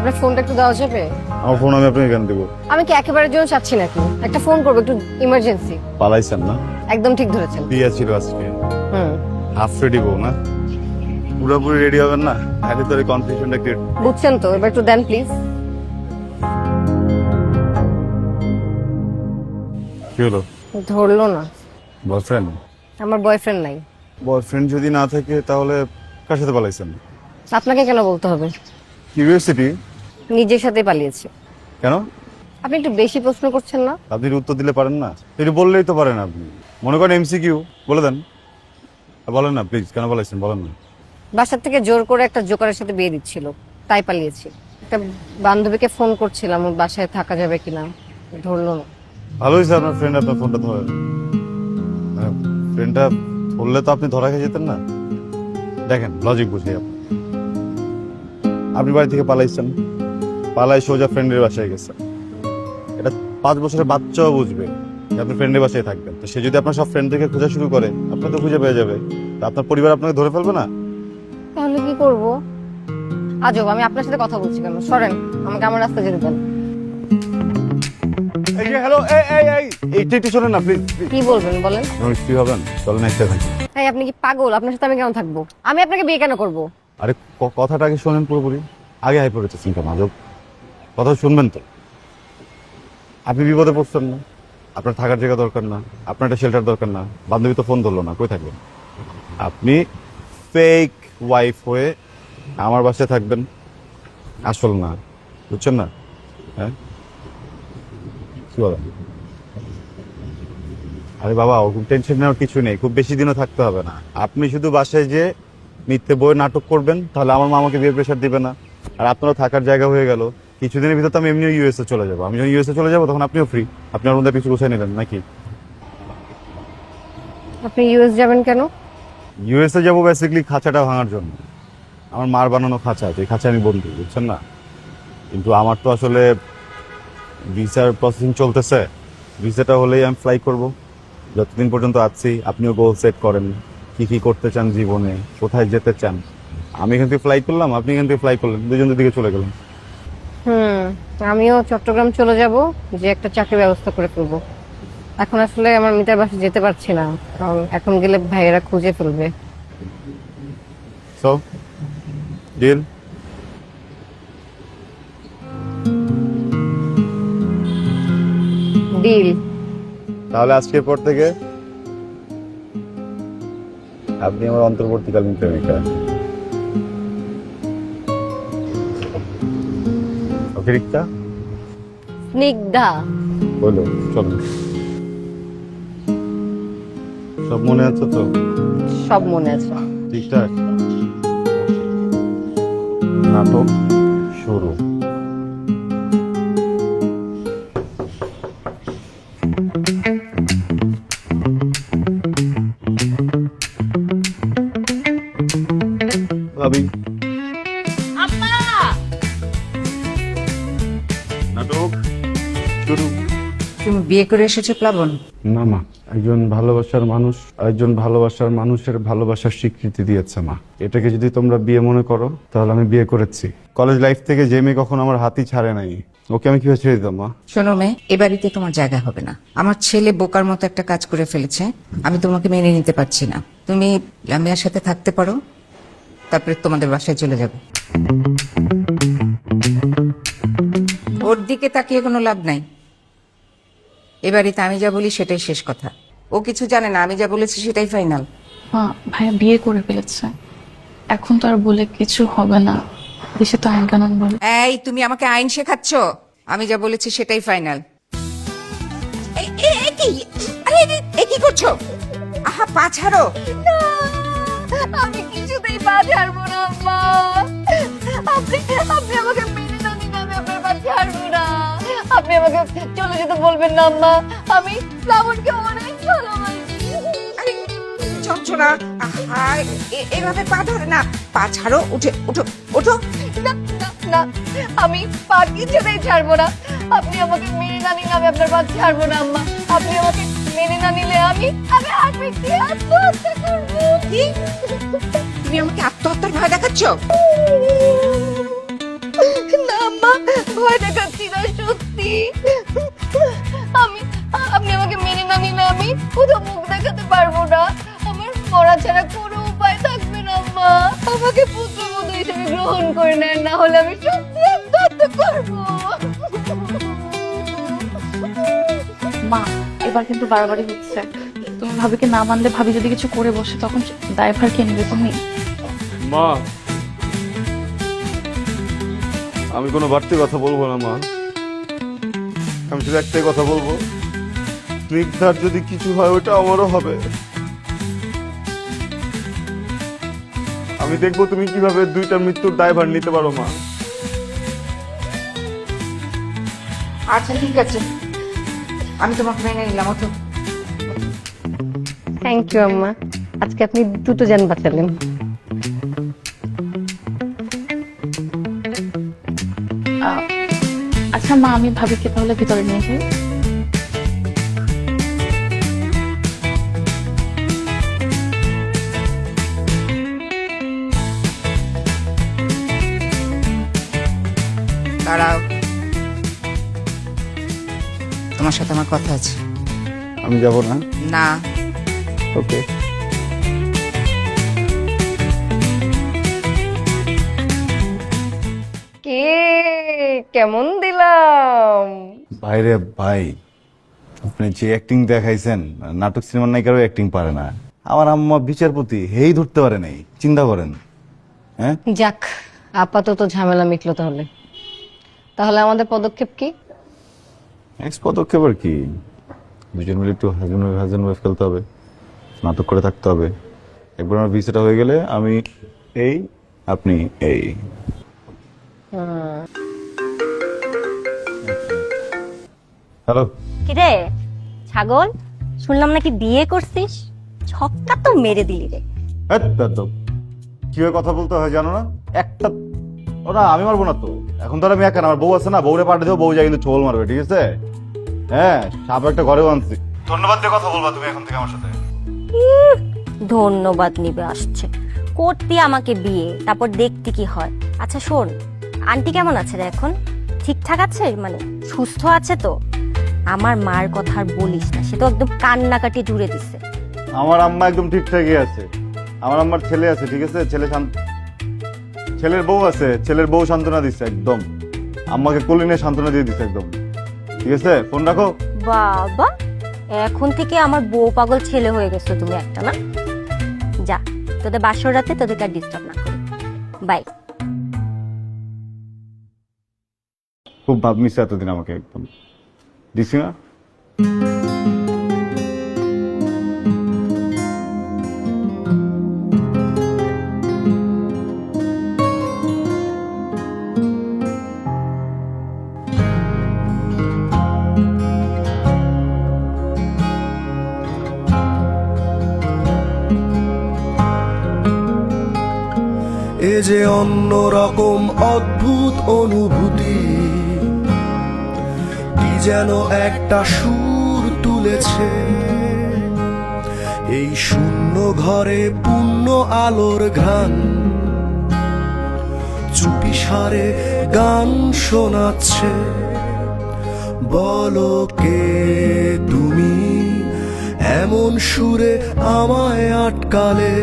আপনার ফোনটা একটু দেওয়া যাবে? আমার ফোন আমি আপনাকে কেন দেবো? আমি কি একেবারে জন্য চাচ্ছি নাকি, একটা ফোন করবো, একটু ইমার্জেন্সি। পালাইছেন না? একদম ঠিক ধরেছেন। বিয়ে ছিল আজকে, হুম, হাফ রেডি বউ না, পুরোপুরি রেডি হবেন না? আগে তোর কনফিউশনটা ক্রিয়েট। বুঝছেন তো, এবার একটু দেন প্লিজ। কি হলো? ধরলো না। বয়ফ্রেন্ড? আমার বয়ফ্রেন্ড নাই। বয়ফ্রেন্ড যদি না থাকে তাহলে কার সাথে পালাইছেন? আপনাকে কেন বলতে হবে? কিউরিওসিটি। নিজের সাথে পালিয়েছি। কেন? আপনি একটু বেশি প্রশ্ন করছেন না? আপনি উত্তর দিলে পারেন না? একটু বললেই তো পারেন আপনি। মনে করেন এমসিকিউ বলে দেন। বলেন না প্লিজ, কেন পালাইছেন বলেন না। বাসার থেকে জোর করে একটা জোকারের সাথে বিয়ে দিচ্ছিল, তাই পালিয়েছি। একটা বান্ধবীকে ফোন করছিলাম ওর বাসায় থাকা যাবে কিনা, ধরলো না। ভালো হয়েছে আপনার ফ্রেন্ড আপনার ফোনটা ধরেন। ফ্রেন্ডটা ধরলে তো আপনি ধরা খেয়ে যেতেন না। দেখেন লজিক বুঝি আপনি বাড়ি থেকে পালাইছেন, পালাই সোজা ফ্রেন্ডের বাসায় গেছেন। এটা 5 বছরের বাচ্চাও বুঝবে যে আপনি ফ্রেন্ডের বাসায় থাকবেন। তো সে যদি আপনার সব ফ্রেন্ড থেকে খোঁজা শুরু করে, আপনি তো খুঁজে পেয়ে যাবে। তা আপনার পরিবার আপনাকে ধরে ফেলবে না? তাহলে কি করব? আজব, আমি আপনার সাথে কথা বলছি কেন? সরেন, আমাকে আমার রাস্তা যেতে দেন। এই যে হ্যালো, এইটা একটু শোনেন না প্লিজ। কি বলবেন বলেন? আপনি ফ্রি হবেন? চলেন একসাথে থাকি। হ্যাঁ, আপনি কি পাগল? আপনার সাথে আমি কেন থাকবো? আমি আপনাকে বিয়ে কেন করব? আরে কথাটা আগে শোনেন পুরোপুরি। আগে হাই পড়েছেন কেন? আজব কথা শুনবেন তো। আপনি বিপদে পড়ছেন না, আপনার থাকার জায়গা দরকার না, আপনার একটা শেল্টার দরকার না, বান্ধবী তো ফোন ধরলো না, কই থাকবেন? আপনি ফেক ওয়াইফ হয়ে আমার বাসায় থাকবেন, আসল না, বুঝছেন না? হ্যাঁ, কি বলেন? আরে বাবা, ওরকম টেনশন নেওয়ার কিছু নেই, খুব বেশি দিনও থাকতে হবে না। আপনি শুধু বাসায় যে মিথ্যে বই নাটক করবেন, তাহলে আমার মা আমাকে বিয়ে প্রেশার দিবে না। আর আপনারও থাকার জায়গা হয়ে গেল। কিছুদিনের ভিতর তো আমি এমনিও ইউএসএ চলে যাবো। আমি যখন ইউএসএ চলে যাবো তখন আপনিও ফ্রি। আপনি আমার মধ্যে কিছু গুছিয়ে নিলেন নাকি? আপনি ইউএস যাবেন কেন? ইউএসএ যাবো বেসিক্যালি খাঁচাটা ভাঙার জন্য। আমার মার বানানো খাঁচা, এই খাঁচা আমি বন্ধু, বুঝছেন না? কিন্তু আমার তো আসলে ভিসার প্রসেসিং চলতেছে। ভিসাটা হলেই আমি ফ্লাই করব। যতদিন পর্যন্ত আছি আপনিও গোল সেট করেন, কি কি করতে চান জীবনে, কোথায় যেতে চান। আমি এখান থেকে ফ্লাই করলাম, আপনি এখান থেকে ফ্লাই করলেন, দুজন দিকে চলে গেলাম। আমিও চট্টগ্রাম চলে যাব, যে একটা চাকরির ব্যবস্থা করে ফেলবো। এখন আসলে আমার মিতার বাসায় যেতে পারছি না, কারণ এখন গেলে ভাইয়েরা খুঁজে ফেলবে। So deal? ডিল। তাহলে আজকের পর থেকে আপনি আমার অন্তর্বর্তীকালীন প্রেমিকা। ওকে রিক্তা? স্নিগ্ধা। বলো, চলো। সব মনে আছে তো? সব মনে আছে। ঠিকঠাক। নাটক শুরু। ভাবি, নাটক শুরু। তুমি বিয়ে করে এসেছো প্লাবন? না মা, একজন ভালোবাসার মানুষ একজন ভালোবাসার মানুষের ভালোবাসার স্বীকৃতি দিয়েছে মা। এটাকে যদি তোমরা বিয়ে মনে করো তাহলে আমি বিয়ে করেছি। কলেজ লাইফ থেকে যে মেয়ে কখনো আমার হাতই ছাড়ে নাই, ওকে আমি কিভাবে ছেড়ে দিতাম মা? শোনো মেয়ে, এ বাড়িতে তোমার জায়গা হবে না। আমার ছেলে বোকার মতো একটা কাজ করে ফেলেছে, আমি তোমাকে মেনে নিতে পারছি না। তুমি লামিয়ার সাথে থাকতে পারো, তারপরে তোমাদের বাসায় চলে যাবে। ওর দিকে তাকিয়ে কোনো লাভ নাই। এ বাড়িতে আমি যা বলি সেটাই শেষ কথা। ও কিছু জানে না, আমি যা বলেছি সেটাই ফাইনাল। মা, ভাইয়া বিয়ে করে ফেলেছে, এখন তো আর বলে কিছু হবে না। দেশে তো আইন কানুন বলে। এই, তুমি আমাকে আইন শেখাচ্ছ? আমি যা বলেছি সেটাই ফাইনাল। কি করছো? আহা, পা ছাড়ো। আমি কিছুতেই পা ছাড়বো না আম্মা। আপনি আপনি আমাকে মেনে না নিলে আমি আপনার পা ছাড়বো না। আপনি আমাকে চলে যেতে বলবেন না আম্মা। আমি শ্রাবণকে অনেক ভালোবাসি। আরে, চঞ্চলা, আহা, এভাবে পা ধরে না। পা ছাড়ো, উঠে উঠো ওঠো। না না না, আমি পা কিছুতেই ছাড়বো না। আপনি আমাকে মেনে না নিলে আমি আপনার পা ছাড়বো না আম্মা। আপনি আমাকে মেনে না নিলে আমি আত্মহত্যা করবো। কি? তুমি আমাকে আত্মহত্যার ভয় দেখাচ্ছ? না আম্মা, পারি। আমি আপনি আমাকে মেনে না নিলে আমি কোথাও মুখ দেখাতে পারবো না। আমার মরা ছাড়া কোনো উপায় থাকবে না আম্মা। আমাকে পুত্রবধূ হিসেবে গ্রহণ করে নেন, না হলে আমি সত্যি আত্মহত্যা করবো। মা এবার কিন্তু বাড়াবাড়ি হচ্ছে। তুমি ভাবিকে না মানলে ভাবি যদি কিছু করে বসে তখন দায়ভার কে নেবে তুমি? মা, আমি কোনো বাড়তি কথা বলবো না মা। আমি শুধু একটাই কথা বলবো, স্নিগ্ধার যদি কিছু হয় ওটা আমারও হবে। আমি দেখবো তুমি কিভাবে দুইটা মৃত্যুর দায়ভার নিতে পারো মা। আচ্ছা ঠিক আছে, আমি তোমাকে মেনে নিলাম। অত থ্যাংক ইউ আম্মা, আজকে আপনি দুটো জান বাঁচালেন। আচ্ছা মা, আমি ভাবিকে তাহলে ভিতরে নিয়ে যাই। দাঁড়াও, তোমার সাথে আমার কথা আছে। আমি যাব না। না, ওকে। কে কেমন দিলাম? ভাইরে ভাই, আপনি যে অ্যাক্টিং দেখাইছেন, নাটক সিনেমার নায়িকারও অ্যাক্টিং পারে না। আমার আম্মা বিচারপতি, হেই ধরতে পারে নাই। চিন্তা করেন। হ্যাঁ, যাক, আপাতত ঝামেলা মিটলো। তাহলে তাহলে আমাদের পদক্ষেপ কি? নেক্সট পদক্ষেপ আর কি, দুজন মিলে একটু হাজবেন্ড ওয়াইফ খেলতে হবে, নাটক করে থাকতে হবে। একবার আমার ভিসাটা হয়ে গেলে আমি এই, আপনি এই। হ্যালো। কিরে ছাগল, শুনলাম নাকি বিয়ে করছিস? ছক্কা তো মেরে দিলি রে। কিভাবে কথা বলতে হয় জানো না? একটা ওরা আমি মারবো না তো। এখন তো আর আমি একা না, আমার বউ আছে না, বউরে পাঠিয়ে দেবো, বউ যাই কিন্তু ছোল মারবে, ঠিক আছে? হ্যাঁ, সাপ একটা ঘরেও আনছি। ধন্যবাদ দিয়ে কথা বলবা তুমি এখন থেকে আমার সাথে। ধন্যবাদ নিবে আসছে, করতি আমাকে বিয়ে, তারপর দেখতি কি হয়। আচ্ছা শোন, আন্টি কেমন আছে রে এখন? ঠিকঠাক আছে, মানে সুস্থ আছে তো? আমার মার কথা আর বলিস না, সে তো একদম কান্নাকাটি জুড়ে দিছে। আমার আম্মা একদম ঠিকঠাকই আছে। আমার আম্মার ছেলে আছে, ঠিক আছে? ছেলের বউ আছে, ছেলের বউ সান্ত্বনা দিচ্ছে একদম। আম্মাকে কোলে নিয়ে সান্ত্বনা দিয়ে দিচ্ছে একদম, ঠিক আছে? ফোন রাখো। বাবা, এখন থেকে আমার বউ পাগল ছেলে হয়ে গেছো তুমি একটা, না? যা, তোদের বাসর রাতে তোদেরকে আর ডিস্টার্ব না করি। বাই। খুব ভাব নিচ্ছে এতদিন আমাকে, একদম দিছি না। এ যে অন্যরকম অদ্ভুত অনুভূতি, কি যেন একটা সুর তুলেছে এই শূন্য ঘরে, পূর্ণ আলোর ঘ্রাণ চুপি সারে গান শোনাচ্ছে। বলো কে তুমি, এমন সুরে আমায় আটকালে।